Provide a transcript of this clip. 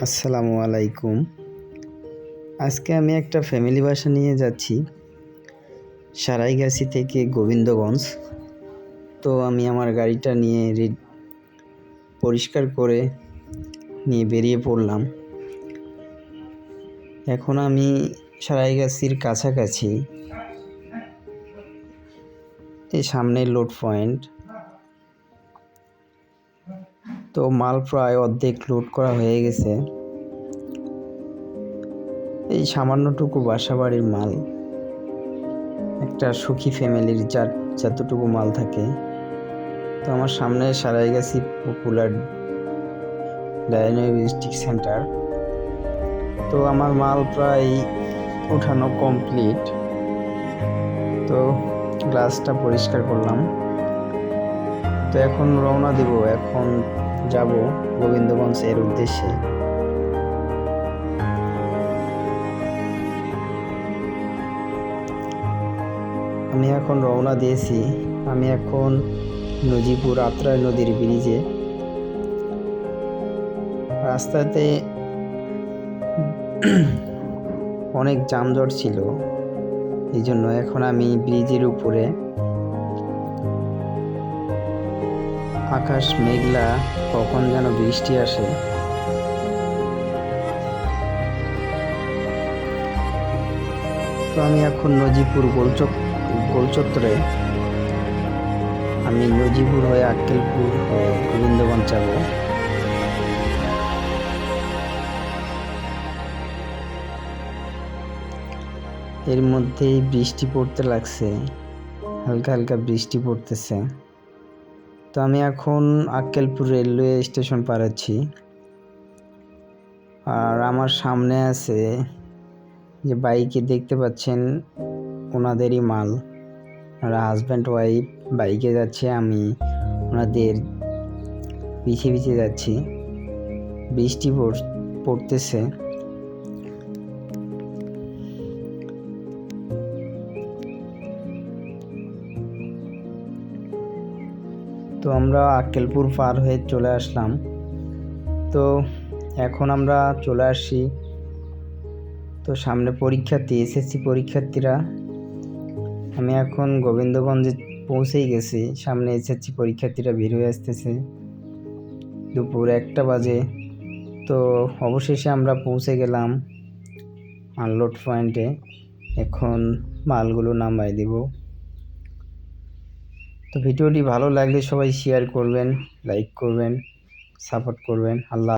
আসসালামু আলাইকুম। আজকে আমি একটা ফ্যামিলি বাসা নিয়ে যাচ্ছি সারাইগাছি থেকে গোবিন্দগঞ্জ। তো আমি আমার গাড়িটা নিয়ে পরিষ্কার করে নিয়ে বেরিয়ে পড়লাম। এখন আমি সারাইগাছির কাছাকাছি, এই সামনে লোড পয়েন্ট। তো মাল প্রায় অর্ধেক লোড করা হয়ে গেছে। এই সামান্যটুকু বাসাবাড়ির মাল, একটা সুখী ফ্যামিলির যতটুকু মাল থাকে। তো আমার সামনে সারাইগাছি পপুলার ডায়াগনস্টিক সেন্টার। তো আমার মাল প্রায় উঠানো কমপ্লিট। তো গ্লাসটা পরিষ্কার করলাম। তো এখন রওনা দেব, এখন যাব গোবিন্দগঞ্জের উদ্দেশ্যে। আমি এখন রওনা দিয়েছি। আমি এখন নজিপুর আত্রাই নদীর ব্রিজে। রাস্তাতে অনেক যানজট ছিল, এই জন্য এখন আমি ব্রিজের উপরে। আকাশ মেঘলা, কখন যেন বৃষ্টি আসে। তো আমি এখন নজিপুর গোলচত্বরে, আমি নজিপুর হয়ে আক্কেলপুর হয়ে গোবিন্দগঞ্জ যাব। এর মধ্যেই বৃষ্টি পড়তে লাগছে, হালকা হালকা বৃষ্টি পড়তেছে। তো আমি এখন আক্কেলপুর রেলওয়ে স্টেশন পার হচ্ছি। আর আমার সামনে আছে যে বাইকে দেখতে পাচ্ছেন, ওনাদেরই মাল। ওরা হাজব্যান্ড ওয়াইফ বাইকে যাচ্ছে, আমি ওনাদের পিছিয়ে পিছিয়ে যাচ্ছি। বৃষ্টি পড়তেছে। তো আমরা আক্কেলপুর পার হয়ে চলে আসলাম। তো এখন আমরা চলে আসি। তো সামনে পরীক্ষার্থী, এসএসসি পরীক্ষার্থীরা। আমি এখন গোবিন্দগঞ্জে পৌঁছেই গেছি। সামনে এসএসসি পরীক্ষার্থীরা বের হয়ে আসতেছে। দুপুর 1টা বাজে। তো অবশেষে আমরা পৌঁছে গেলাম আনলোড পয়েন্টে। এখন মালগুলো নামাই দেব। তো ভিডিওটি ভালো লাগলে সবাই শেয়ার করবেন, লাইক করবেন, সাপোর্ট করবেন। আল্লাহ।